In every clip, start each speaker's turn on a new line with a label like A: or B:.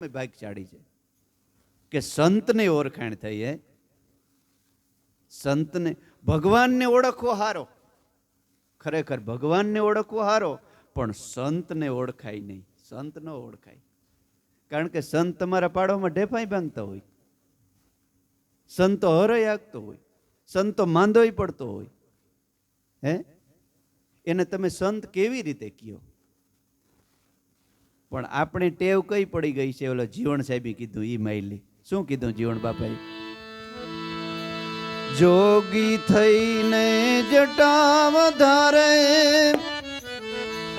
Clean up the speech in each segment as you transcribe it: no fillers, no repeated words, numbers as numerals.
A: ભાગ્યશાળી છે કે સંતની ઓળખાણ થઈ. સંતને, ભગવાનને ઓળખવો હારો, ખરેખર ભગવાનને ઓળખવો હારો, પણ સંતને ઓળખાય નહીં. સંત ન ઓળખાય, કારણ કે સંત તમારા પાડોમાં ઢેફાઈ ભાંગતા હોય, સંતો હરય આગતો હોય, સંતો માંદોય પડતો હોય, એને તમે સંત કેવી રીતે કયો? પણ આપણે ટેવ કઈ પડી ગઈ છે? ઓલો જીવણ સાહેબે કીધું ઈ માયલી. શું કીધું જીવણ બાપાએ? જોગી થઈને જટા વધારે,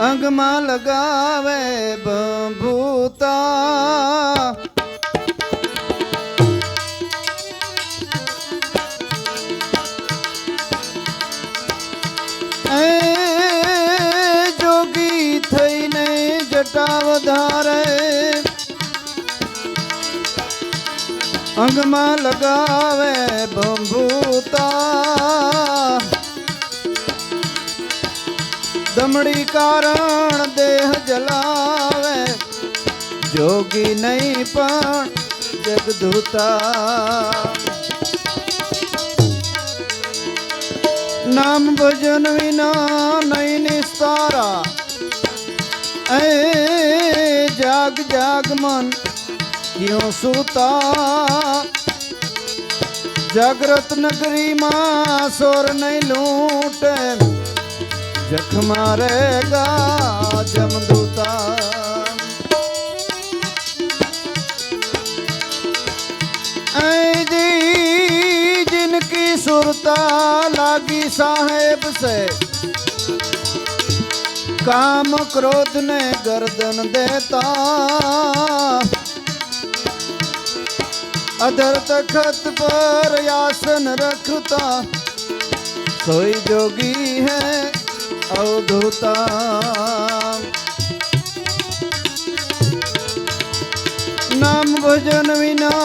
A: અંગમાં લગાવે ભભૂતા, જોગી થઈને જટા વધારે, અંગમાં લગાવે ભભૂતા, દમડી કારણ દેહ જલાવે, જોગી નહીં પણ જગધૂતા. નામ ભજન વિના નહીં નિસ્તારા, એ જાગ જાગ મન ક્યું સૂતા, જાગ્રત નગરીમાં સોર નહીં લૂંટે, જખ મારેગા જમદૂતા. जिनकी सुरता लागी साहेब से, काम क्रोध ने गर्दन देता, अधर तखत पर आसन रखता, सोई जोगी है अवधूता. नाम भजन विना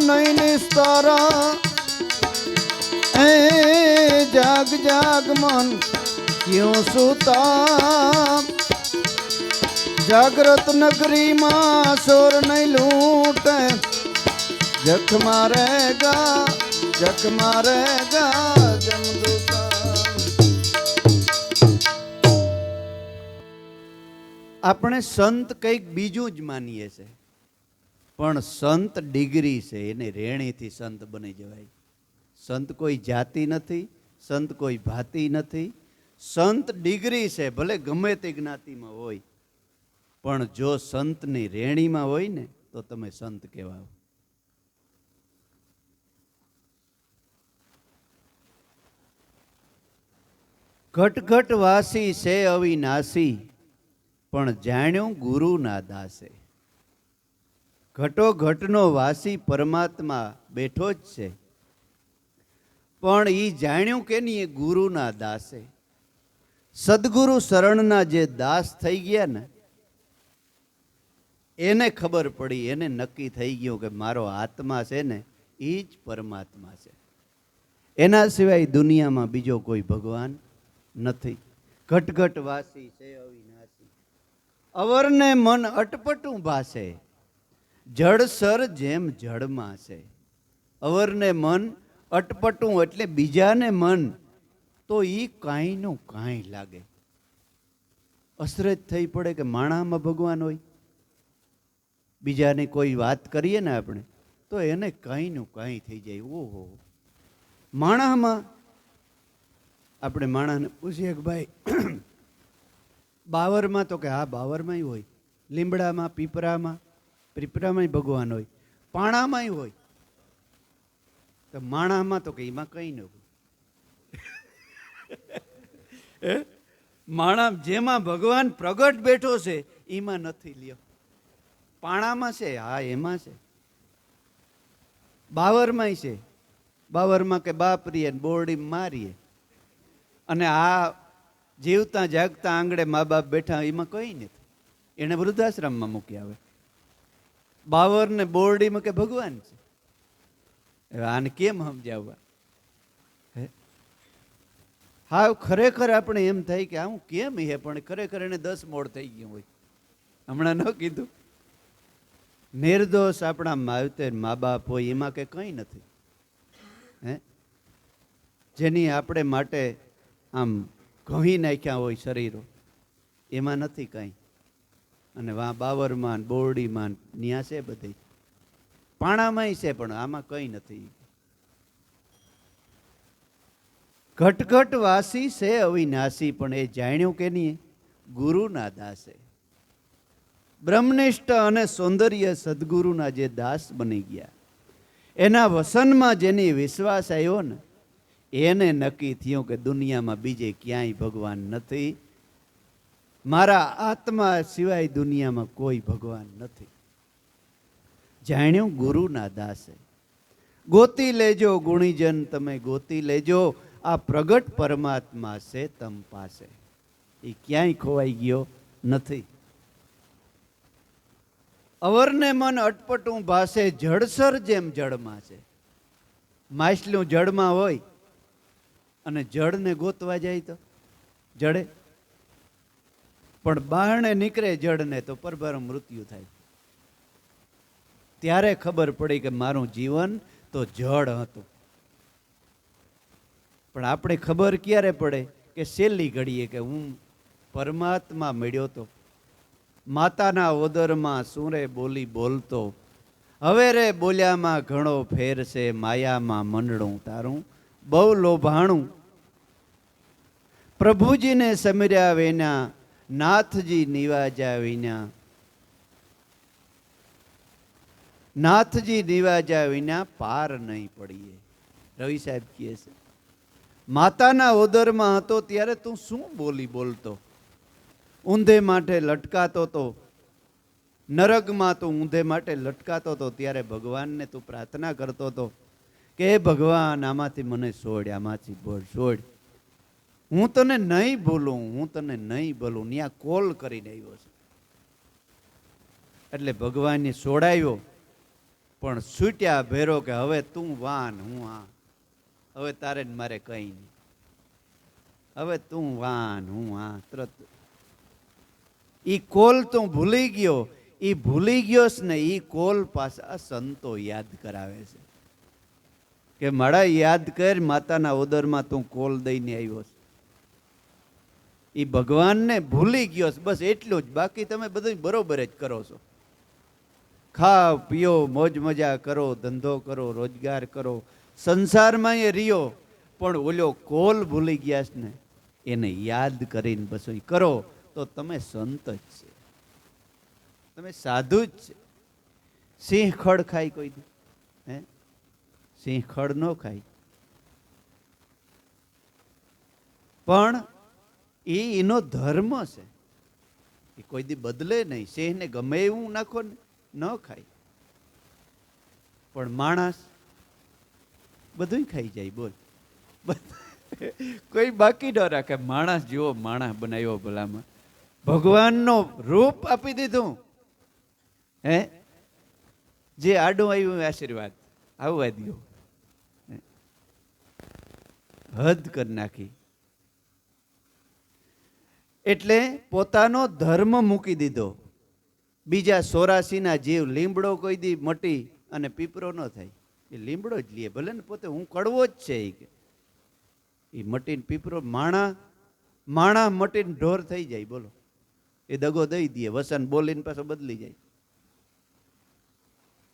A: नहीं निस्तारा, ए जाग जाग मन क्यों सूता, जागृत नगरी मां सोर नहीं लूटे, जख मारेगा जमदूता. આપણે સંત કંઈક બીજું જ માનીએ છે, પણ સંત ડિગ્રી છે, એને રેણીથી સંત બની જવાય. સંત કોઈ જાતિ નથી, સંત કોઈ ભાતિ નથી, સંત ડિગ્રી છે. ભલે ગમે તે જ્ઞાતિમાં હોય, પણ જો સંતની રેણીમાં હોય ને તો તમે સંત કહેવાઓ. ઘટ ઘટ વાસી છે અવિનાશી, પણ જાણ્યું ગુરુના દાસે. ઘટો ઘટનો વાસી પરમાત્મા બેઠો જ છે, પણ એ જાણ્યું કે નહીં એ ગુરુના દાસે. સદગુરુ શરણના જે દાસ થઈ ગયા ને, એને ખબર પડી, એને નક્કી થઈ ગયું કે મારો આત્મા છે ને એ જ પરમાત્મા છે, એના સિવાય દુનિયામાં બીજો કોઈ ભગવાન નથી. ઘટઘટ વાસી છે અવિનાશી, અવરને મન અટપટું ભાસે, જળસર જેમ જળમાં છે. અવરને મન અટપટું એટલે બીજાને મન તો ઈ કાંઈનું કાંઈ લાગે. અસરજ થઈ પડે કે માણામાં ભગવાન હોય. બીજાની કોઈ વાત કરીએ ને આપણે તો એને કાંઈનું કાંઈ થઈ જાય. ઓહો, માણામાં આપણે માણાને પૂછીએ કે ભાઈ બાવરમાં, તો કે હા બાવરમાં હોય, લીમડામાં, પીપરામાં ભગવાન હોય, પાણામાં હોય. તો માણામાં તો કે એમાં કઈ ન હોય. માણા જેમાં ભગવાન પ્રગટ બેઠો છે એમાં નથી. લ્યો, પાણામાં છે, હા એમાં છે. બાવરમાં છે, બાવરમાં કે બાપરીએ બોરડી મારીએ, અને આ જીવતા જાગતા આંગળે મા બાપ બેઠા એમાં કઈ નથી. એને વૃદ્ધાશ્રમમાં મૂકી આવે. બાવર ને બોરડીમાં કે ભગવાન છે. આને કેમ સમજાવવા? હા, ખરેખર આપણે એમ થાય કે આવું કેમ હે, પણ ખરેખર એને 10 મોડ થઈ ગયું હોય. હમણાં ન કીધું નિર્દોષ આપણા માવતર મા બાપ હોય એમાં કે કંઈ નથી, હે, જેની આપણે માટે આમ ઘહી નાખ્યા હોય શરીરો, એમાં નથી કાંઈ. અને વાં બાવરમાં બોરડીમાં ન્યા છે બધી, પાણામાંય છે, પણ આમાં કંઈ નથી. ઘટઘટ વાસી છે અવિનાશી, પણ એ જાણ્યું કે નહીં, ગુરુના દાસે. બ્રહ્મનિષ્ઠ અને સૌંદર્ય સદગુરુના જે દાસ બની ગયા, એના વસનમાં જેની વિશ્વાસ આવ્યો ને, એને નક્કી થયું કે દુનિયામાં બીજે ક્યાંય ભગવાન નથી, મારા આત્મા સિવાય દુનિયામાં કોઈ ભગવાન નથી. જાણ્યું ગુરુના દાસે. ગોતી લેજો ગુણીજન, તમે ગોતી લેજો, આ પ્રગટ પરમાત્મા છે તમ પાસે, એ ક્યાંય ખોવાઈ ગયો નથી. અવરને મન અટપટું ભાસે, જળસર જેમ જળમાં છે. માછલું જળમાં હોય અને જળને ગોતવા જાય તો જડે, પણ બહારને નીકળે જળને તો પરભાર મૃત્યુ થાય. ત્યારે ખબર પડી કે મારું જીવન તો જળ હતું. પણ આપણે ખબર ક્યારે પડે કે છેલ્લી ઘડીએ કે હું પરમાત્મા મળ્યો તો, માતાના ઓદરમાં સુરે બોલી બોલતો, હવે રે બોલ્યામાં ઘણો ફેર છે, માયામાં મંડળું તારું બહુ લોભાણું. પ્રભુજીને સમીર્યા વિના, નાથજી નિવાજા વિના, નાથજી નિવાજા વિના પાર નહીં પડીએ. રવિ સાહેબ કહે છે, માતાના ઓદરમાં હતો ત્યારે તું શું બોલી બોલતો, ઊંધે માટે લટકાતો તો, નરકમાં તું ઊંધે માટે લટકાતો તો, ત્યારે ભગવાનને તું પ્રાર્થના કરતો હતો કે હે ભગવાન આમાંથી મને છોડ, આમાંથી છોડ, હું તને નહીં ભૂલું, હું તને નહીં ભૂલું. ત્યાં કોલ કરીને આવ્યો છે. એટલે ભગવાનને છોડાયો, પણ છૂટ્યા ભેરો કે હવે તું વાન, હું આ, હવે તારે મારે કંઈ નહીં, હવે તું વાન, હું આ. તરત ઈ કોલ તું ભૂલી ગયો, ઈ ભૂલી ગયો ને ઈ કોલ પાછા સંતો યાદ કરાવે છે કે મારા યાદ કર, માતાના ઉદરમાં તું કોલ દઈને આવ્યો છે. ઈ ભગવાનને ભૂલી ગયો, બસ એટલું જ. બાકી તમે બધું બરોબર જ કરો છો. ખાઓ પીઓ, મોજ મજા કરો, ધંધો કરો, રોજગાર કરો, સંસારમાં એ રહ્યો, પણ ઓલો કોલ ભૂલી ગયા છે ને, એને યાદ કરીને બસ કરો તો તમે સંત જ છે, તમે સાધુ જ છે. સિંહ ખડ ખાય કોઈ દી? હે, સિંહ ખડ ન ખાય, પણ એનો ધર્મ છે, એ કોઈ દી બદલે નહીં. સિંહને ગમે એવું નાખો ને ન ખાય, પણ માણસ બધું ખાઈ જાય. બોલ, કોઈ બાકી ન રાખે. માણસ જેવો માણસ બનાવ્યો ભલામાં, ભગવાનનો રૂપ આપી દીધું. હે, જે આડું આવ્યું આશીર્વાદ આવવા દો, હદ કરી નાખી. એટલે પોતાનો ધર્મ મૂકી દીધો. બીજા 84ના જીવ, લીમડો કોઈ દી મટી અને પીપરો ન થાય, એ લીમડો જ લે, ભલે ને પોતે હું કડવો જ છે, એ મટીને પીપરો. માણા મટીને ઢોર થઈ જાય. બોલો, એ દગો દઈ દે, વસન બોલીને પાછો બદલી જાય.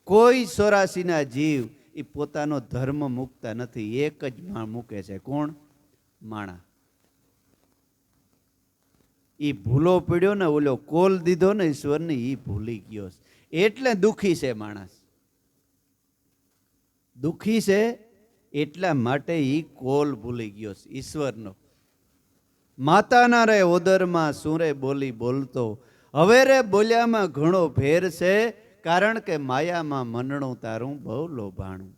A: કોઈ 84ના જીવ એ પોતાનો ધર્મ મૂકતા નથી, એક જ મૂકે છે. કોણ? માણા. એ ભૂલો પડ્યો ને, ઓલો કોલ દીધો ને ઈશ્વરને, એ ભૂલી ગયો, એટલે દુખી છે માણસ. દુખી છે એટલા માટે એ કોલ ભૂલી ગયો ઈશ્વરનો. માતાના રે ઓદરમાં સુરે બોલી બોલતો, હવે રે બોલ્યામાં ઘણો ફેર છે, કારણ કે માયામાં મનણું તારું બહુ લોભાણું.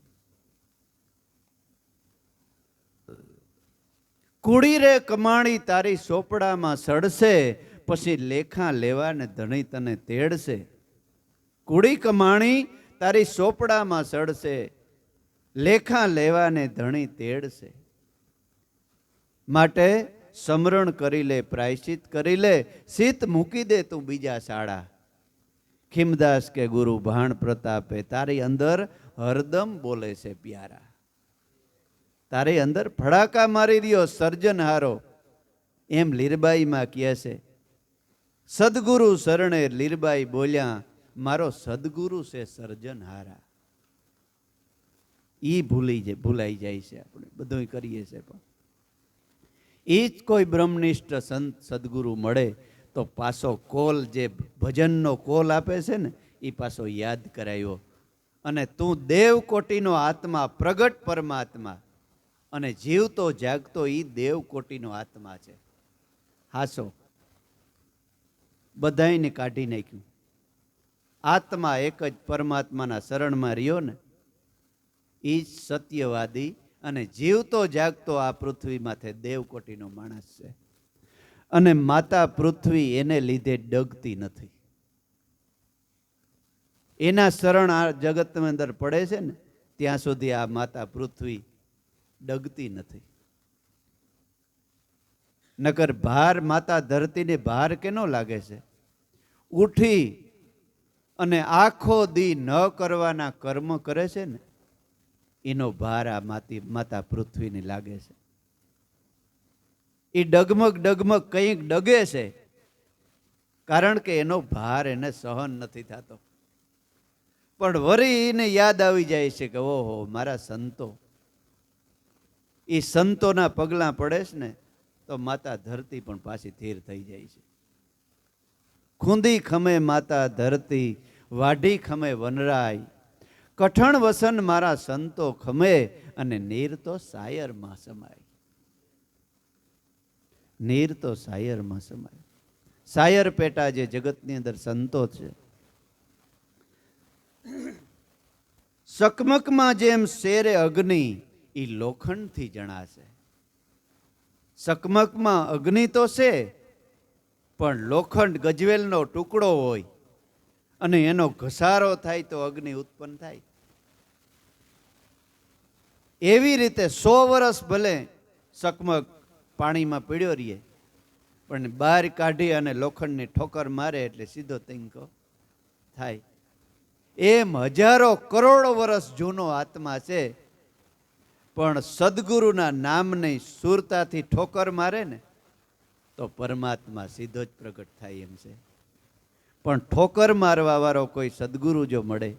A: કુડી રે કમાણી તારી સોપડામાં સડશે, પછી લેખા લેવાને ધણી તને તેડશે. કુડી કમાણી તારી સોપડામાં સડશે, લેખા લેવાને ધણી તેડશે. માટે સમરણ કરી લે, પ્રાયશ્ચિત કરી લે, શીત મૂકી દે તું બીજા શાળા. ખીમદાસ કે ગુરુ ભાણ પ્રતાપે તારી અંદર હરદમ બોલે છે પ્યારા. તારી અંદર ફડાકા મારી રહ્યો સર્જનહારો. એમ લીરબાઈમાં કહે છે. સદગુરુ શરણે લીરબાઈ બોલ્યા, મારો સદગુરુ છે સર્જનહારા. ઈ ભૂલાઈ જાય છે. આપણે બધું કરીએ છીએ, પણ એ જ કોઈ બ્રહ્મનિષ્ઠ સંત સદગુરુ મળે તો પાછો કોલ, જે ભજનનો કોલ આપે છે ને, એ પાછો યાદ કરાયો. અને તું દેવકોટીનો આત્મા, પ્રગટ પરમાત્મા, અને જીવતો જાગતો એ દેવકોટીનો આત્મા છે. હાસો બધાને કાઢી નાખ્યું. આત્મા એક જ પરમાત્માના શરણમાં રહ્યો ને, એ જ સત્યવાદી અને જીવતો જાગતો આ પૃથ્વીમાંથી દેવકોટીનો માણસ છે. અને માતા પૃથ્વી એને લીધે ડગતી નથી. એના શરણ આ જગતની અંદર પડે છે ને, ત્યાં સુધી આ માતા પૃથ્વી ડગતી નથી. નકર ભાર માતા ધરતીને ભાર કેનો લાગે છે? ઉઠી અને આખો દી ન કરવાના કર્મ કરે છે ને, એનો ભાર આ માતા પૃથ્વીને લાગે છે. એ ડગમગ ડગમગ કંઈક ડગે છે, કારણ કે એનો ભાર એને સહન નથી થતો. પણ વળી એને યાદ આવી જાય છે કે ઓહો, મારા સંતો, એ સંતોના પગલાં પડે છે ને, તો માતા ધરતી પણ પાછી થીર થઈ જાય છે. ખૂંદી ખમે માતા ધરતી, વાઢી ખમે વનરાય, કઠણ વસન મારા સંતો ખમે, અને નીર તો સાયરમાં સમાય. નીર તો સાયરમાં સમાય. સાયર પેટા જે જગતની અંદર સંતો છે, સકમકમાં જેમ શેરે અગ્નિ, એ લોખંડથી જણાશે. સકમકમાં અગ્નિ તો છે, પણ લોખંડ ગજવેલનો ટુકડો હોય અને એનો ઘસારો થાય તો અગ્નિ ઉત્પન્ન થાય. એવી રીતે 100 વર્ષ ભલે સકમક પાણીમાં પીડ્યો રહીએ, પણ બહાર કાઢી અને લોખંડની ઠોકર મારે એટલે સીધો તિંકો થાય. એમ હજારો કરોડો વર્ષ જૂનો આત્મા છે, પણ સદગુરુના નામની સુરતાથી ઠોકર મારે ને, તો પરમાત્મા સીધો જ પ્રગટ થાય એમ છે. પણ ઠોકર મારવા વાળો કોઈ સદગુરુ જો મળે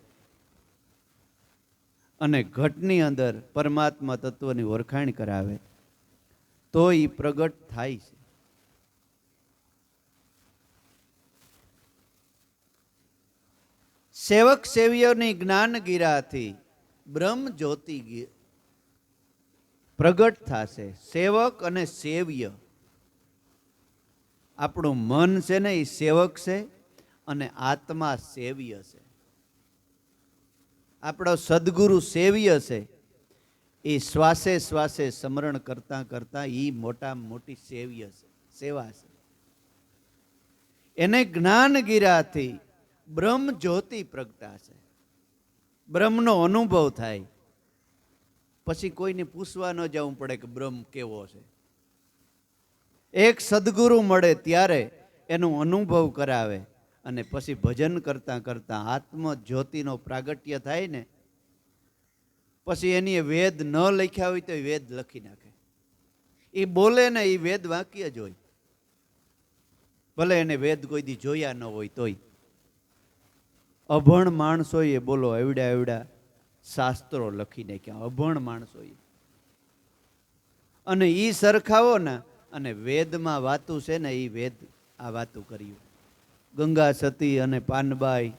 A: અને ઘટની અંદર પરમાત્મા તત્વની ઓળખાણ કરાવે, તો એ પ્રગટ થાય છે. સેવક સેવ્યોની જ્ઞાન ગીરાથી બ્રહ્મ જ્યોતિ પ્રગટ થશે. સેવક અને સેવ્ય, આપણું મન છે ને એ સેવક છે, અને આત્મા સેવ્ય છે. આપણો સદગુરુ સેવ્ય છે. એ શ્વાસે શ્વાસે સ્મરણ કરતા કરતા એ મોટામાં મોટી સેવ્ય છે, સેવા છે. એને જ્ઞાન ગીરાથી બ્રહ્મ જ્યોતિ પ્રગટાશે. બ્રહ્મનો અનુભવ થાય, પછી કોઈને પૂછવા ન જવું પડે કે બ્રહ્મ કેવો છે. એક સદગુરુ મળે ત્યારે એનો અનુભવ કરાવે, અને પછી ભજન કરતા કરતા આત્મ જ્યોતિનો પ્રાગટ્ય થાય ને, પછી એની વેદ ન લખ્યા હોય તો વેદ લખી નાખે. એ બોલે ને એ વેદ વાક્ય જ હોય, ભલે એને વેદ કોઈ દી જોયા ન હોય તોય. અભણ માણસોએ બોલો એવડા એવડા શાસ્ત્રો લખી નાખ્યા, અભણ માણસોએ. અને એ સરખાવો ને, અને વેદમાં વાતું છે ને, એ વેદ આ વાતું કર્યું. ગંગા સતી અને પાનબાઈ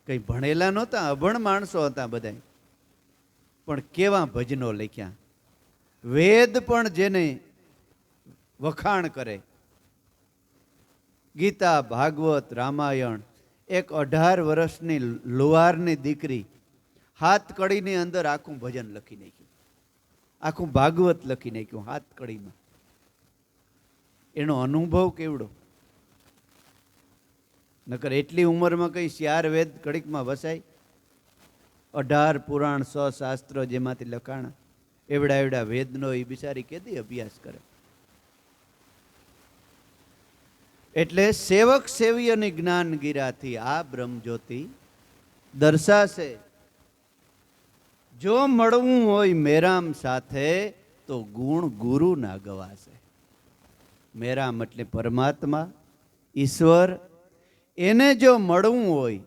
A: કઈ ભણેલા નહોતા, અભણ માણસો હતા બધા, પણ કેવા ભજનો લખ્યા. વેદ પણ જેને વખાણ કરે. ગીતા, ભાગવત, રામાયણ. એક 18 વર્ષની લુહારની દીકરી હાથકડીની અંદર આખું ભજન લખી નાખ્યું, આખું ભાગવત લખી નાખ્યું હાથકડીમાં. એનો અનુભવ કેવડો! નકર એટલી ઉંમરમાં કઈ 4 વેદ કડીકમાં વસાય? 18 પુરાણ 100 શાસ્ત્ર જેમાંથી લખાણા, એવડા એવડા વેદનો એ બિચારી કેદી અભ્યાસ કરે? એટલે સેવક સેવ્યની જ્ઞાન ગીરાથી આ બ્રહ્મજ્યોતિ દર્શાશે. જો મળવું હોય મેરામ સાથે તો ગુણ ગુરુ ના ગવાશે. મેરામ એટલે પરમાત્મા, ઈશ્વર. એને જો મળવું હોય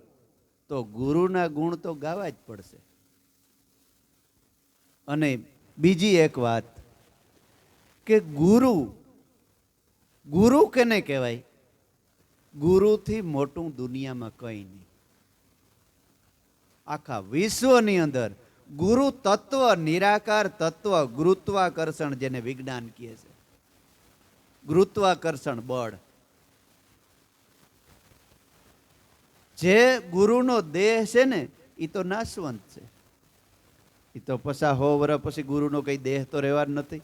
A: તો ગુરુના ગુણ તો ગાવા જ પડશે. અને બીજી એક વાત કે ગુરુ, ગુરુ કેને કહેવાય? ગુરુથી મોટું દુનિયામાં કંઈ નહીં. આખા વિશ્વની અંદર ગુરુ તત્વ, નિરાકાર તત્વ, ગુરુત્વાકર્ષણ, જેને વિજ્ઞાન કહે છે, ગુરુત્વાકર્ષણ બળ. જે ગુરુનો દેહ છે ને એ તો નાશવંત છે. એ તો 50-100 વર્ષ પછી ગુરુનો કઈ દેહ તો રહેવા નથી.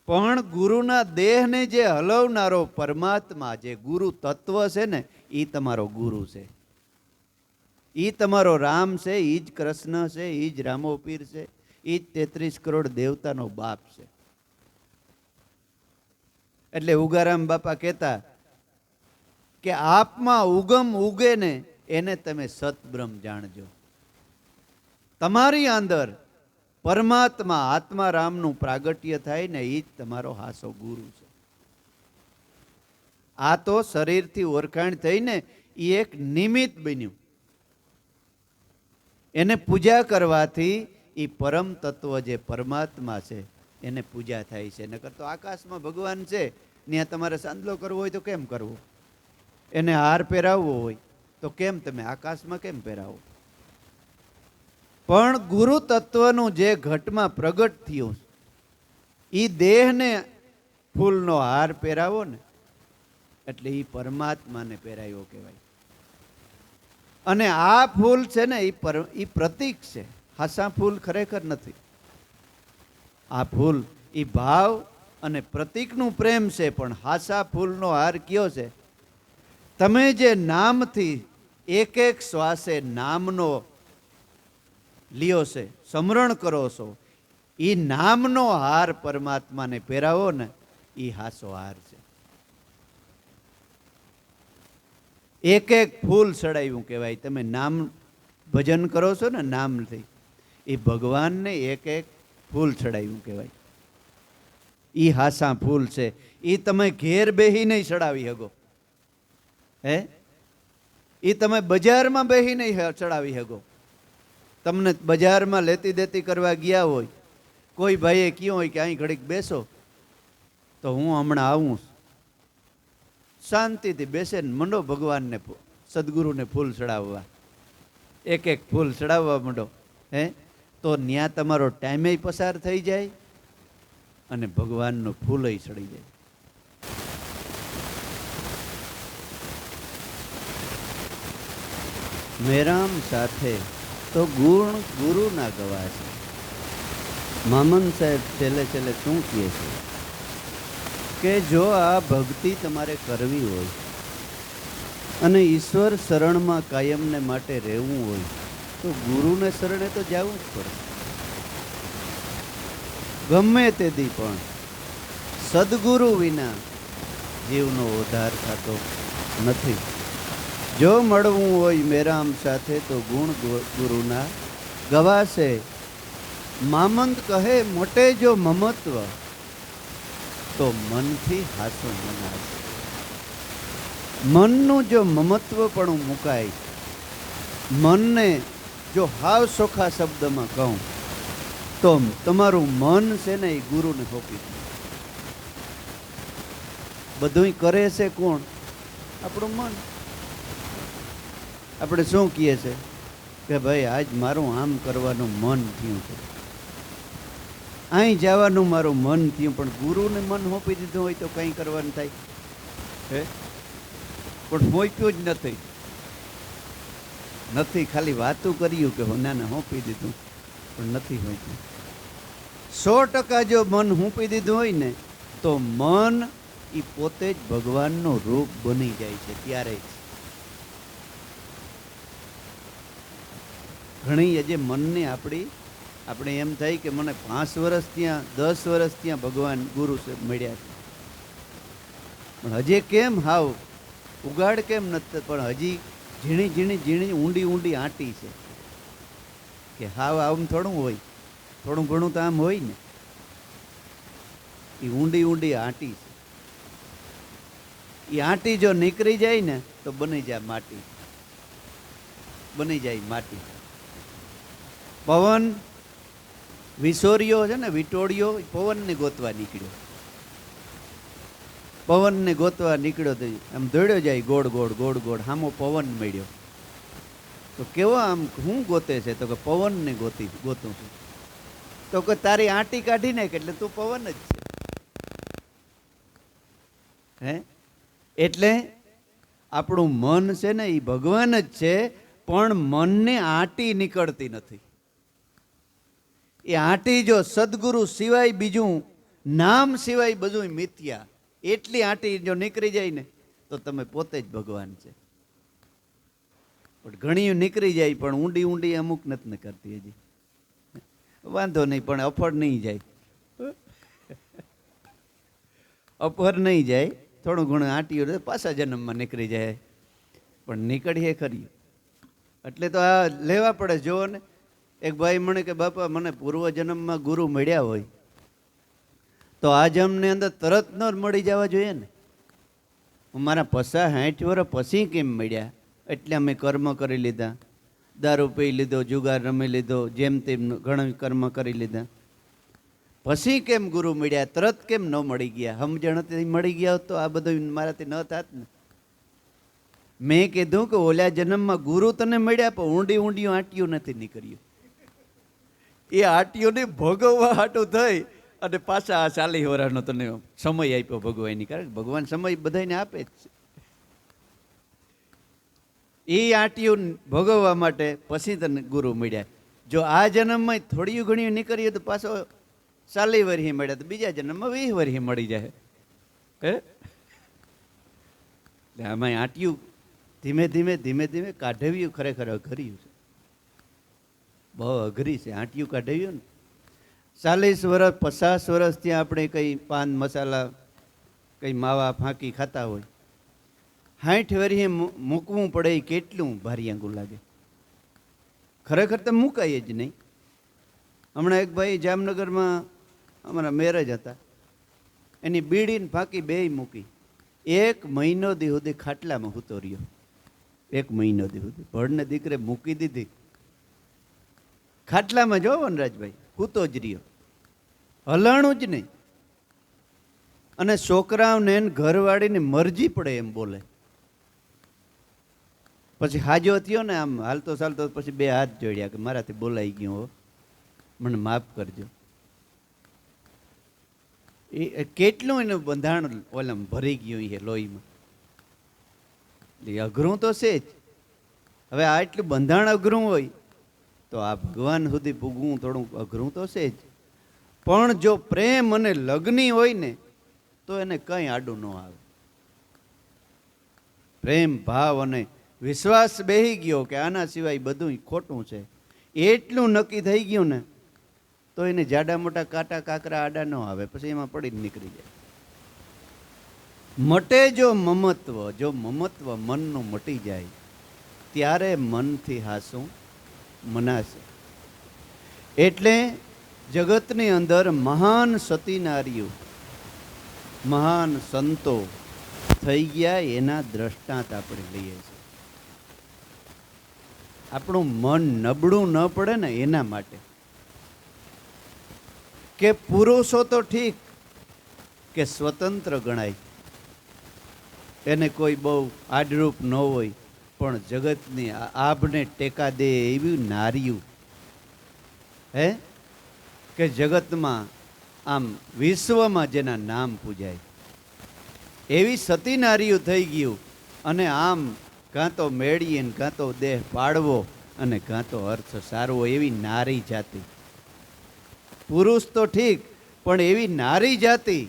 A: પણ ગુરુના દેહને જે હલવનારો પરમાત્મા, જે ગુરુ તત્વ છે ને, એ તમારો ગુરુ છે. એ તમારો રામ છે, એ જ કૃષ્ણ છે, એ જ રામોપીર છે, એ જ 33 કરોડ દેવતાનો બાપ છે. એટલે ઉગારામ બાપા કહેતા કે આપમાં ઉગમ ઉગે ને એને તમે સતબ્રહ્મ જાણજો. તમારી અંદર પરમાત્મા, આત્મા રામનું પ્રાગટ્ય થાય ને એ જ તમારો હાસો ગુરુ છે. આ તો શરીરથી ઓળખાણ થઈને એ એક નિમિત્ત બન્યું. એને પૂજા કરવાથી એ પરમ તત્વ જે પરમાત્મા છે એને પૂજા થાય છે. નકર તો આકાશમાં ભગવાન છે, ત્યાં તમારે સાંદલો કરવો હોય તો કેમ કરવો? એને હાર પહેરાવવો હોય તો કેમ તમે આકાશમાં કેમ પહેરાવો? પણ ગુરુ તત્વનું જે ઘટમાં પ્રગટ થયું, એ દેહને ફૂલનો હાર પહેરાવો ને એટલે એ પરમાત્માને પહેરાયો કહેવાય. અને આ ફૂલ છે ને એ પ્રતીક છે, હાસા ફૂલ ખરેખર નથી. આ ફૂલ એ ભાવ અને પ્રતીકનું પ્રેમ છે. પણ હાસા ફૂલનો હાર કયો છે? તમે જે નામથી એક એક શ્વાસે નામનો લ્યો છે, સ્મરણ કરો છો, એ નામનો હાર પરમાત્માને પહેરાવો ને એ હાસો હાર છે. એક એક ફૂલ ચડાવ્યું કહેવાય. તમે નામ ભજન કરો છો ને નામથી, એ ભગવાનને એક એક ફૂલ ચડાવ્યું કહેવાય. એ હાસા ફૂલ છે. એ તમે ઘેર બેહી નહીં ચડાવી શકો. હે, એ તમે બજારમાં બેહી નહીં ચડાવી શકો. તમને બજારમાં લેતી દેતી કરવા ગયા હોય, કોઈ ભાઈએ કહ્યું હોય કે અહીં ઘડીક બેસો, તો હું હમણાં આવું, શાંતિથી બેસે ને મંડો ભગવાનને, સદગુરુને ફૂલ ચડાવવા. એક એક ફૂલ ચડાવવા મંડો. હે, તો ત્યાં તમારો ટાઈમે પસાર થઈ જાય અને ભગવાનનો ફૂલય ચડી જાય. મેરામ સાથે તો ગુણ ગુરુ ના ગવાશે. મામન સાહેબ છેલ્લે છેલ્લે શું કહે છે કે જો આ ભક્તિ તમારે કરવી હોય અને ઈશ્વર શરણમાં કાયમને માટે રહેવું હોય તો ગુરુને શરણે તો જવું જ પડે. ગમે તેથી પણ સદગુરુ વિના જીવનો ઉદ્ધાર થતો નથી. જો મળવું હોય મેરામ સાથે તો ગુણ ગુરુના ગવાશે. મામંત કહે મોટે જો મમત્વ તો મનથી હાસો મનાશે. મનનું જો મમત્વ પણ મુકાય, મનને જો હાવ સોખા શબ્દમાં કહું તો તમારું મન છે ને એ ગુરુને સોંપી દે. બધું કરે છે કોણ? આપણું મન. આપણે શું કહીએ છે કે ભાઈ આજ મારું આમ કરવાનું મન થયું છે, અહીં જવાનું મારું મન થયું, પણ ગુરુને મન સોંપી દીધું હોય તો કંઈ કરવાનું થાય? હે, પણ સોંપ્યું જ નથી. ખાલી વાતું કર્યું કે નાને સોંપી દીધું, પણ નથી સોંપ્યું. 100% જો મન સોંપી દીધું હોય ને તો મન એ પોતે જ ભગવાનનું રૂપ બની જાય છે. ત્યારે જ ઘણી જે મનને આપણે એમ થાય કે મને 5 વર્ષ ત્યાં 10 વર્ષ ત્યાં ભગવાન ગુરુ મળ્યા છે, પણ હજી કેમ હાવ ઉગાડ કેમ નથી, પણ હજી ઝીણી ઝીણી ઝીણી ઊંડી ઊંડી આંટી છે. કે હાવ આમ થોડું હોય, થોડું ઘણું તો આમ હોય ને, એ ઊંડી ઊંડી આંટી છે. એ આંટી જો નીકળી જાય ને તો બની જાય માટી, બની જાય માટી. પવન વિસોરિયો છે ને, વિટોળિયો પવનને ગોતવા નીકળ્યો. પવનને ગોતવા નીકળ્યો તો આમ દોડ્યો જાય ગોળ ગોળ ગોળ ગોળ, સામો પવન મળ્યો. તો કેવો આમ હું ગોતે છે? તો કે પવનને ગોતું છું. તો કે તારી આંટી કાઢી નાખ એટલે તું પવન જ છે. હે એટલે આપણું મન છે ને એ ભગવાન જ છે, પણ મનને આંટી નીકળતી નથી. એ આંટી જો સદગુરુ સિવાય બીજું, નામ સિવાય બધું મિથ્યા, એટલી આંટી જો નીકળી જાય ને તો તમે પોતે જ ભગવાન છે. પણ ઘણી નીકળી જાય, પણ ઊંડી ઊંડી અમુક નથી કરતી હજી. વાંધો નહીં, પણ અફળ નહીં જાય, અફર નહીં જાય. થોડું ઘણું આંટીઓ પાછા જન્મમાં નીકળી જાય, પણ નીકળીએ ખરી. એટલે તો આ લેવા પડે. જો ને એક ભાઈ મને કે બાપા મને પૂર્વજન્મમાં ગુરુ મળ્યા હોય તો આ જન્મની અંદર તરત ન મળી જવા જોઈએ ને. મારા 50-60 વર્ષ પછી કેમ મળ્યા? એટલે અમે કર્મ કરી લીધા, દારૂ પી લીધો, જુગાર રમી લીધો, જેમ તેમ ઘણા કર્મ કરી લીધા. પછી કેમ ગુરુ મળ્યા? તરત કેમ ન મળી ગયા? સમજણથી મળી ગયા હોત તો આ બધું મારાથી ન થાત ને. મેં કીધું કે ઓલા જન્મમાં ગુરુ તને મળ્યા, પણ ઊંડી ઊંડીઓ આંટીઓ નથી નીકળ્યું. એ આંટીઓને ભોગવવા હાટું થઈ અને પાછા આ 40 વર્ષનો તને સમય આપ્યો ભગવાનની. કારણ કે ભગવાન સમય બધાને આપે જ છે. એ આંટીઓ ભોગવવા માટે પછી તને ગુરુ મળ્યા. જો આ જન્મમાં થોડી ઘણી નીકળીએ તો પાછો 40 વર્ષ મળ્યા, તો બીજા જન્મમાં 20 વર્ષ મળી જાય. એટલે આમાં આંટીયું ધીમે ધીમે ધીમે ધીમે કાઢવ્યું ખરેખર અઘર્યું છે, બહુ અઘરી છે આંટીયું કાઢવ્યું ને. 40 વર્ષ 50 વર્ષ ત્યાં આપણે કંઈ પાન મસાલા કંઈ માવા ફાંકી ખાતા હોય, 60 વર્ષે મૂકવું પડે એ કેટલું ભારી આંગું લાગે. ખરેખર તો મુકાય જ નહીં. હમણાં એક ભાઈ જામનગરમાં અમારા મેરેજ હતા, એની બીડીને ફાંકી બેય મૂકી. 1 મહિનો દી સુધી ખાટલામાં સૂતો રહ્યો. 1 મહિનો દી સુધી ભળને દીકરે મૂકી દીધી ખાટલામાં. જો વનરાજભાઈ સૂતો જ રહ્યો, હલાણું જ નહીં. અને છોકરાઓને ઘરવાળીની મરજી પડે એમ બોલે. પછી હાજો થયો ને, આમ હાલતો ચાલતો પછી 2 હાથ જોડ્યા કે મારાથી બોલાઈ ગયું હો, મને માફ કરજો. એ કેટલું એનું બંધાણ ઓલમ ભરી ગયું છે લોહીમાં. એટલે અઘરું તો છે જ. હવે આ એટલું બંધાણ અઘરું હોય તો આ ભગવાન સુધી પૂગવું થોડું અઘરું તો છે જ. પણ જો પ્રેમ અને લગ્ની હોય ને તો એને કંઈ આડું ન આવે. પ્રેમ ભાવ અને વિશ્વાસ બેહી ગયો કે આના સિવાય બધું ખોટું છે, એટલું નક્કી થઈ ગયું ને તો એને જાડા મોટા કાંટા કાંકરા આડા ન આવે, પછી એમાં પડીને નીકળી જાય. મટે જો મમત્વ મનનું મટી જાય ત્યારે મનથી હાસું મનાશે. એટલે જગતની અંદર મહાન સતી નારીઓ, મહાન સંતો થઈ ગયા, એના દ્રષ્ટાંત આપણે લઈએ છીએ. આપણું મન નબળું ન પડે ને એના માટે. કે પુરુષો તો ઠીક કે સ્વતંત્ર ગણાય, એને કોઈ બહુ આડરૂપ ન હોય, પણ જગતની આભને ટેકા દે એવી નારીઓ, હે કે જગતમાં આમ વિશ્વમાં જેના નામ પૂજાય એવી સતી નારીઓ થઈ ગયું. અને આમ કાં તો મેળીએ ને કાં તો દેહ પાડવો અને કાં તો અર્થ સારવો, એવી નારી જાતિ. પુરુષ તો ઠીક, પણ એવી નારી જાતિ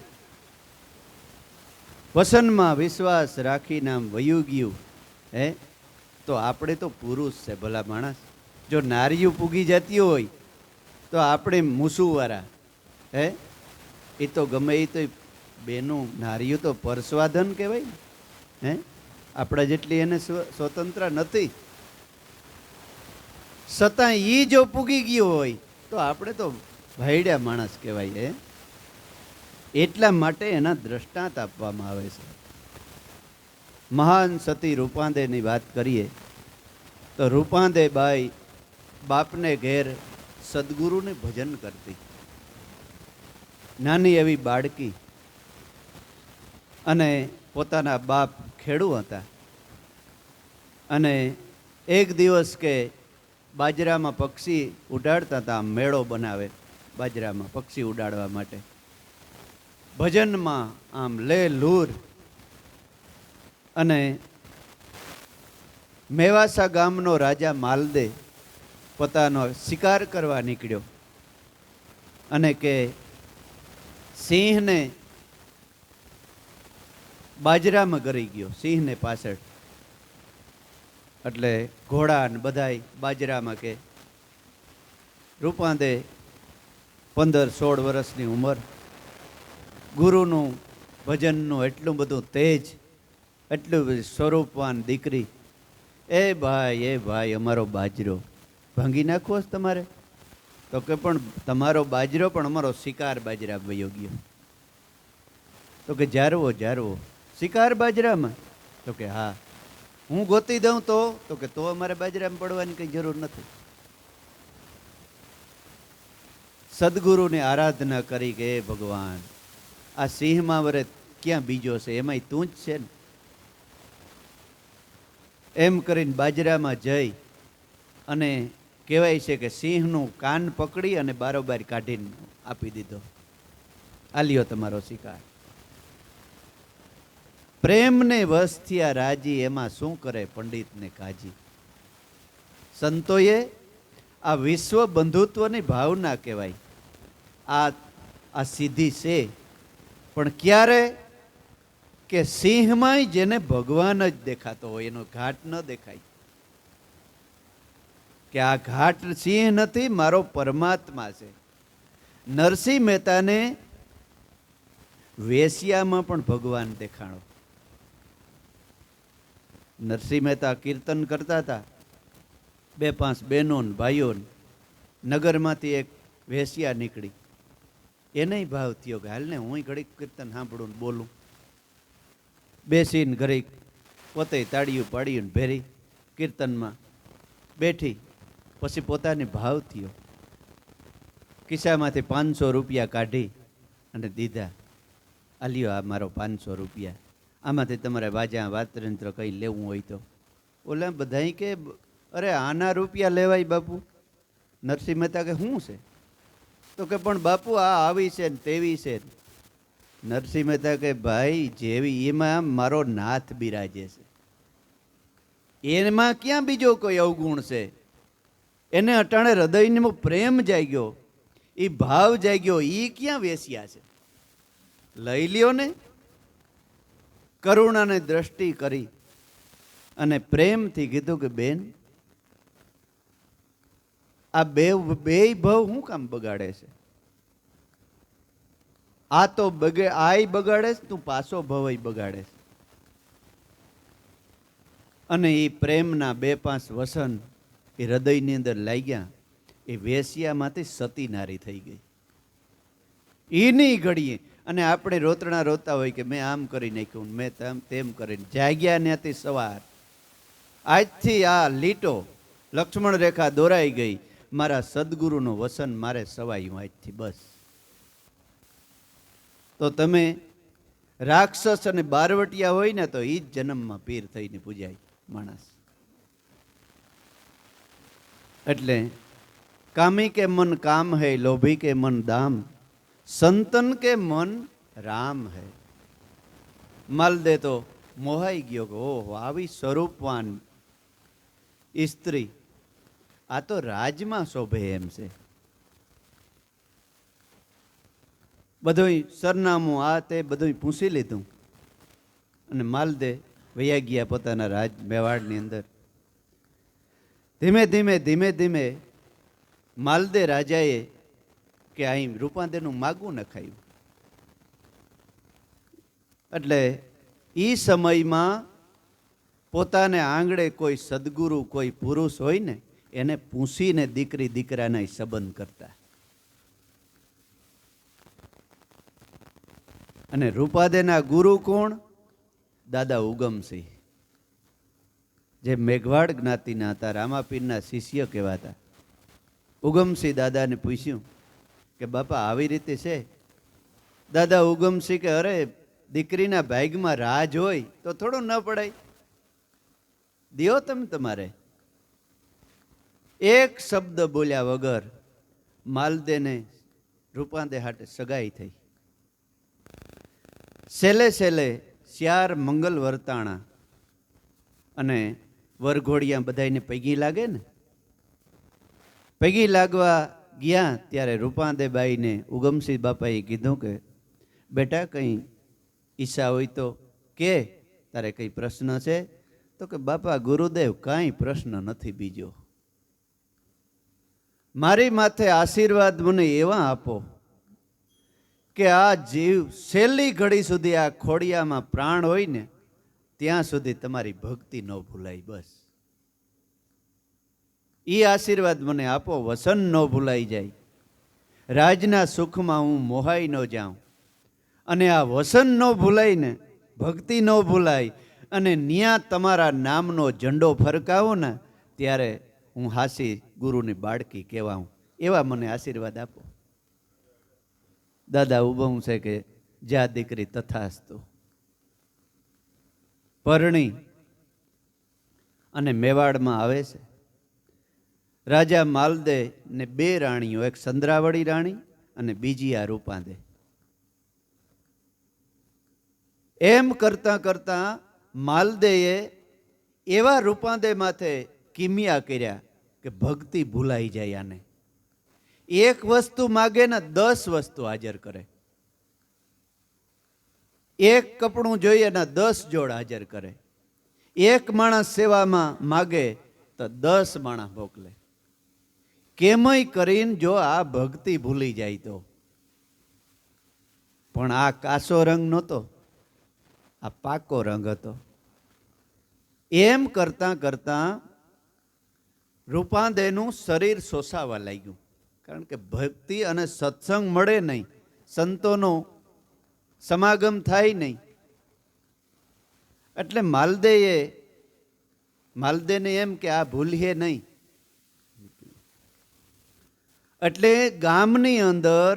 A: વસનમાં વિશ્વાસ રાખીને આમ વયું ગયું. હે તો આપણે તો પુરુષ છે ભલા માણસ. જો નારીઓ પૂગી જતી હોય તો આપણે મૂસુવાળા, હે એ તો ગમે એ તો બેનું નારીઓ તો પરસ્વાધન કહેવાય ને. હે આપણા જેટલી એને સ્વતંત્ર નથી. છતાં એ જો પૂગી ગયો હોય તો આપણે તો ભાઈડ્યા માણસ કહેવાય. એટલા માટે એના દ્રષ્ટાંત આપવામાં આવે છે. મહાન સતી રૂપાંદેની વાત કરીએ તો રૂપાંદે બાઈ બાપને ઘેર સદગુરુને ભજન કરતી. નાની એવી બાળકી, અને પોતાના બાપ ખેડૂ હતા. અને એક દિવસ કે બાજરામાં પક્ષી ઉડાડતા હતા, મેળો બનાવે બાજરામાં પક્ષી ઉડાડવા માટે. ભજનમાં આમ લે લૂર. અને મેવાસા ગામનો રાજા માલદે પોતાનો શિકાર કરવા નીકળ્યો, અને કે સિંહને બાજરામાં ગરી ગયો, સિંહને પાછળ. એટલે ઘોડા ને બધાય બાજરામાં. કે રૂપાંદે 15-16 વર્ષની ઉંમર, ગુરુનું ભજનનું એટલું બધું તેજ, એટલું બધું સ્વરૂપવાન દીકરી. એ ભાઈ અમારો બાજરો ભાંગી નાખવો છે તમારે? તો કે પણ તમારો બાજરો પણ અમારો શિકાર બાજરા વયો ગયો. તો કે જારવો શિકાર બાજરામાં? તો કે હા, હું ગોતી દઉં તો કે તો અમારે બાજરામાં પડવાની કઈ જરૂર નથી. સદગુરુની આરાધના કરી કે ભગવાન, આ સિંહમાં વરે ક્યાં બીજો છે, એમાંય તું જ છે ને. એમ કરીને બાજરામાં જઈ અને કહેવાય છે કે સિંહનું કાન પકડી અને બારોબાર કાઢીને આપી દીધો. આ લ્યો તમારો શિકાર. પ્રેમને વશ થયા રાજી, એમાં શું કરે પંડિતને કાજી. સંતોએ આ વિશ્વ બંધુત્વની ભાવના કહેવાય. આ સીધી છે, પણ ક્યારે કે સિંહમાંય જેને ભગવાન જ દેખાતો હોય, એનો ઘાટ ન દેખાય. કે આ ઘાટ સિંહ નથી, મારો પરમાત્મા છે. નરસિંહ મહેતાને વેશ્યામાં પણ ભગવાન દેખાણો. નરસિંહ મહેતા કીર્તન કરતા હતા, 2-5 બહેનો ભાઈઓ. નગરમાંથી એક વેશ્યા નીકળી, એને ભાવ થયો કે હાલને હું ઘડીક કીર્તન સાંભળું ને બોલું. બેસીને ઘડીક પોતે તાળીયું પાડ્યું ભેરી કીર્તનમાં બેઠી. પછી પોતાને ભાવ થયો, ખિસ્સામાંથી 500 રૂપિયા કાઢી અને દીધા. આ લ્યો, આ મારો 500 રૂપિયા, આમાંથી તમારે વાજા વાતયંત્ર કંઈ લેવું હોય તો. ઓલા બધાય કે અરે આના રૂપિયા લેવાય બાપુ? નરસિંહ મહેતા કે શું છે? તો કે પણ બાપુ આ આવી છે ને તેવી છે. નરસિંહ મહેતા કે ભાઈ જેવી એમાં મારો નાથ બિરાજે છે, એમાં ક્યાં બીજો કોઈ અવગુણ છે? એને અટાણે હૃદયનો પ્રેમ જાગ્યો, એ ભાવ જાગ્યો, એ ક્યાં વેશ્યા છે? લઈ લ્યો ને. કરુણાને દ્રષ્ટિ કરી અને પ્રેમથી કીધું કે બેન, આ બે ભાવ શું કામ બગાડે છે? આ તો આય બગાડે છે, તું પાછો ભવય બગાડે છે. અને એ પ્રેમના 2-5 વસન એ હૃદયની અંદર લાગ્યા. એ વેશ્યામાંથી સતી નારી થઈ ગઈ એની ઘડીએ. અને આપણે રોતણા રોતા હોય કે મેં આમ કરી નાખ્યું, મેં તેમ કરીને. જાગ્યા ત્યાંથી સવાર. આજથી આ લીટો લક્ષ્મણ રેખા દોરાઈ ગઈ, મારા સદગુરુનું વસન મારે સવાયું આજથી, બસ. તો તમે રાક્ષસ અને બારવટિયા હોય ને તો એ જ જન્મમાં પીર થઈને પૂજાય માણસ. એટલે કામી કે મન કામ હૈ, લોભી કે મન દામ, સંતન કે મન રામ હૈ. માલદે તો મોહાઈ ગયો કે ઓહો, આવી સ્વરૂપવાન સ્ત્રી, આ તો રાજમાં શોભે એમ છે. બધું સરનામું આ તે બધું પૂછી લીધું અને માલદે વયા ગયા પોતાના રાજ મેવાડની અંદર. ધીમે ધીમે માલદે રાજાએ કે અહીં રૂપાંદેનું માગું નખાયું. એટલે એ સમયમાં પોતાને આંગળે કોઈ સદગુરુ કોઈ પુરુષ હોય ને એને પૂછીને દીકરી દીકરાના સંબંધ કરતા. અને રૂપાદેના ગુરુ કોણ? દાદા ઉગમસિંહ, જે મેઘવાડ જ્ઞાતિના હતા, રામાપીરના શિષ્ય કહેવાતા. ઉગમસિંહ દાદાને પૂછ્યું કે બાપા આવી રીતે છે? દાદા ઉગમસિંહ કે અરે દીકરીના ભાગમાં રાજ હોય તો થોડું ન પડાય, દિયો તમે તમારે. એક શબ્દ બોલ્યા વગર માલદેને રૂપાદે હાટે સગાઈ થઈ. છેલ્લે ચાર મંગલ વર્તાણા અને વરઘોડિયા બધાને પૈગી લાગે ને, પૈગી લાગવા ગયા ત્યારે રૂપાદેબાઈને ઉગમસિંહ બાપાએ કીધું કે બેટા કંઈ ઈચ્છા હોય તો કે, તારે કંઈ પ્રશ્ન છે? તો કે બાપા ગુરુદેવ કાંઈ પ્રશ્ન નથી બીજો, મારી માથે આશીર્વાદ મને એવા આપો કે આ જીવ છેલ્લી ઘડી સુધી આ ખોડિયામાં પ્રાણ હોય ને ત્યાં સુધી તમારી ભક્તિ ન ભૂલાય. બસ એ આશીર્વાદ મને આપો, વસન ન ભૂલાઈ જાય, રાજના સુખમાં હું મોહાઈ ન જાઉં, અને આ વસન ન ભૂલાય ને ભક્તિ ન ભૂલાય, અને ન્યા તમારા નામનો ઝંડો ફરકાવો ને ત્યારે હું હાસી ગુરુની બાળકી કહેવાઉં, એવા મને આશીર્વાદ આપો. દાદા ઉભું છે કે જ્યાં દીકરી તથાસ્તુ. પરણી અને મેવાડમાં આવે છે. રાજા માલદે ને બે રાણીઓ, એક સંદ્રાવળી રાણી અને બીજી આ રૂપાદે. એમ કરતા કરતા માલદેએ એવા રૂપાદે માથે કિમિયા કર્યા કે ભક્તિ ભૂલાઈ જાય. આને એક વસ્તુ માગે ને 10 વસ્તુ હાજર કરે, એક કપડું જોઈએ ને 10 જોડ હાજર કરે, એક માણસ સેવામાં માગે તો 10 માણસ મોકલે. કેમય કરીને જો આ ભક્તિ ભૂલી જાય તો. પણ આ કાસો રંગ નહોતો, આ પાકો રંગ હતો. એમ કરતા કરતા રૂપાદેનું શરીર શોષાવા લાગ્યું, કારણ કે ભક્તિ અને સત્સંગ મળે નહીં, સંતોનો સમાગમ થાય નહીં. એટલે માલદેને એમ કે આ ભૂલીએ નહીં. એટલે ગામની અંદર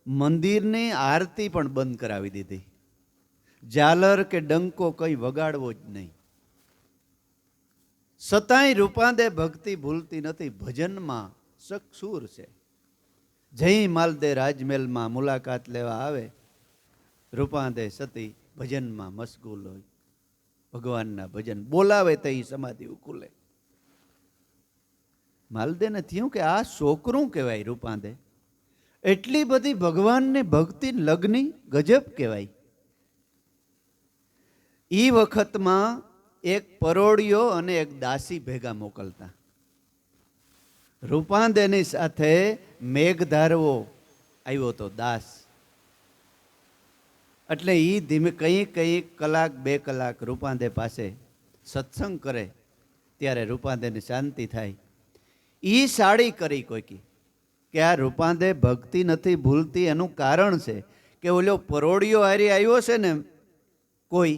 A: મંદિરની આરતી પણ બંધ કરાવી દીધી. ઝાલર કે ડંકો કઈ વગાડવો જ નહીં. છતાંય રૂપાદે ભક્તિ ભૂલતી નથી, ભજનમાં સકસૂર છે. જઈ માલદે રાજમહેલમાં મુલાકાત લેવા આવે, રૂપાદે સતી ભજનમાં મશગુલ હોય, ભગવાનના ભજન બોલાવે તો એ સમાધિ ઉકુલે. માલદેને થયું કે આ છોકરું કહેવાય રૂપાદે, એટલી બધી ભગવાનની ભક્તિ લગ્ની ગજબ કહેવાય. એ વખતમાં એક પરોડિયો અને એક દાસી ભેગા મોકલતા. રૂપાદેની સાથે મેઘધારવો આવ્યો તો દાસ. એટલે એ ધીમે કંઈક કલાક 2 કલાક રૂપાદે પાસે સત્સંગ કરે ત્યારે રૂપાદેને શાંતિ થાય. ઈ સાડી કરી કોઈકી કે આ રૂપાદે ભક્તિ નથી ભૂલતી, એનું કારણ છે કે ઓલો પરોડિયો હારી આવ્યો છે ને કોઈ,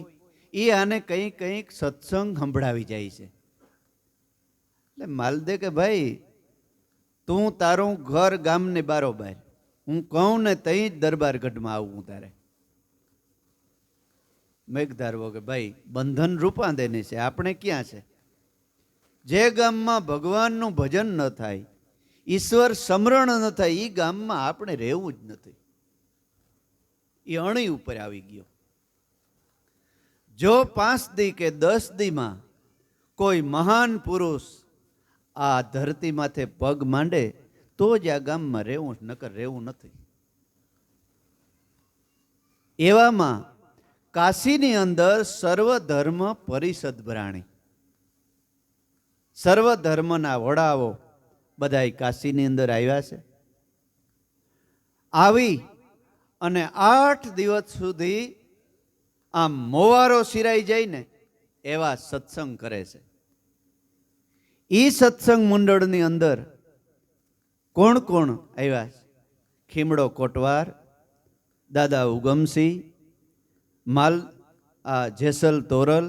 A: એ આને કંઈક સત્સંગ સંભળાવી જાય છે. એટલે માલદે કે ભાઈ તું તારું ઘર ગામને બારોબાર, હું કહું ને તઈ જ દરબારગઢમાં આવું તારે. મેઘધારવો કે ભાઈ બંધન રૂપાદેની છે, આપણે ક્યાં છે? જે ગામમાં ભગવાનનું ભજન ન થાય, ઈશ્વર સ્મરણ ન થાય, એ ગામમાં આપણે રહેવું જ નથી. એ અણી ઉપર આવી ગયો. જો 5 દી કે 10 દીમાં કોઈ મહાન પુરુષ આ ધરતી માથે પગ માંડે તો જ આ ગામમાં રહેવું, નકર રહેવું નથી. એવામાં કાશીની અંદર સર્વધર્મ પરિષદ ભરાણી. સર્વધર્મના વડાઓ બધાય કાશીની અંદર આવ્યા છે. આવી અને 8 દિવસ સુધી આમ મોવારો સિરાઈ જાય ને એવા સત્સંગ કરે છે. એ સત્સંગ મંડળની અંદર કોણ કોણ આવ્યા છે? ખીમડો કોટવાર, દાદા ઉગમસિંહ, જેસલ તોરલ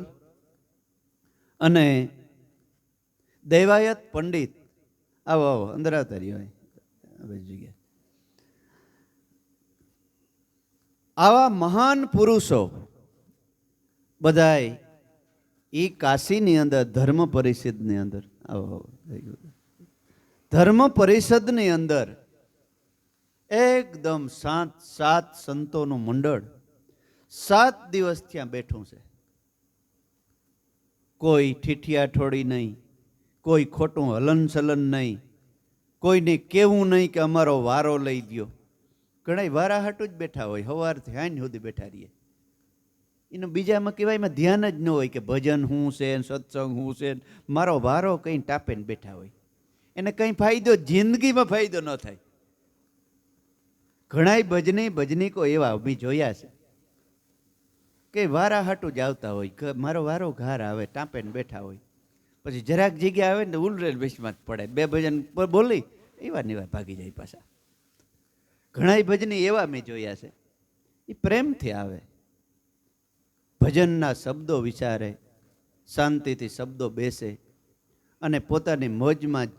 A: અને દેવાયત પંડિત. આવો આવો અંદર આવતા રહ્યો જગ્યા. આવા મહાન પુરુષો બધાય એ કાશીની અંદર ધર્મ પરિષદની અંદર ધર્મ પરિષદની અંદર એકદમ સાત સંતોનું મંડળ 7 દિવસ ત્યાં બેઠું છે. કોઈ ઠીઠિયા ઠોડી નહીં, કોઈ ખોટું હલનચલન નહીં, કોઈને કેવું નહીં કે અમારો વારો લઈ ગયો. ઘણા વારા હાટું જ બેઠા હોય, સવારથી હાંજ સુધી બેઠા રહીએ. એનું બીજામાં કહેવાય એમાં ધ્યાન જ ન હોય કે ભજન શું છે, સત્સંગ શું છે, મારો વારો કંઈ ટાપીને બેઠા હોય. એને કંઈ ફાયદો, જિંદગીમાં ફાયદો ન થાય. ઘણાય ભજનીકો એવા અમે જોયા છે કે વારા હાટું જ આવતા હોય, મારો વારો ઘાર આવે, ટાંપે ને બેઠા હોય. પછી જરાક જગ્યા આવે ને ઉલરેલ બેસમાં જ પડે, 2 ભજન બોલી એવા ને એવા ભાગી જાય પાછા. ઘણાય ભજની એવા મેં જોયા છે. એ પ્રેમથી આવે, ભજનના શબ્દો વિચારે, શાંતિથી શબ્દો બેસે અને પોતાની મોજમાં જ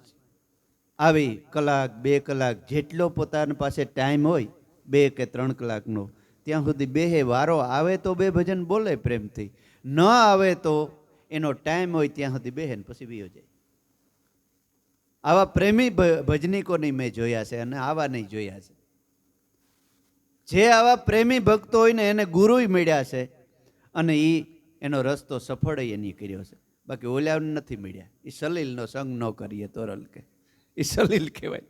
A: આવી 1 2 કલાક જેટલો પોતાની પાસે ટાઈમ હોય, 2 કે 3 કલાકનો, ત્યાં સુધી બેહે. વારો આવે તો 2 ભજન બોલે પ્રેમથી, ન આવે તો એનો ટાઈમ હોય ત્યાં સુધી બેહે ને પછી વિયો જાય. આવા પ્રેમી ભજનીકોને મેં જોયા છે અને આવા નહીં જોયા છે. જે આવા પ્રેમી ભક્તો હોય ને એને ગુરુય મળ્યા છે અને એનો રસ્તો સફળ એની કર્યો છે. બાકી ઓલાને નથી મળ્યા. એ સલીલનો સંગ ન કરીએ તોરલ કે એ સલીલ કહેવાય.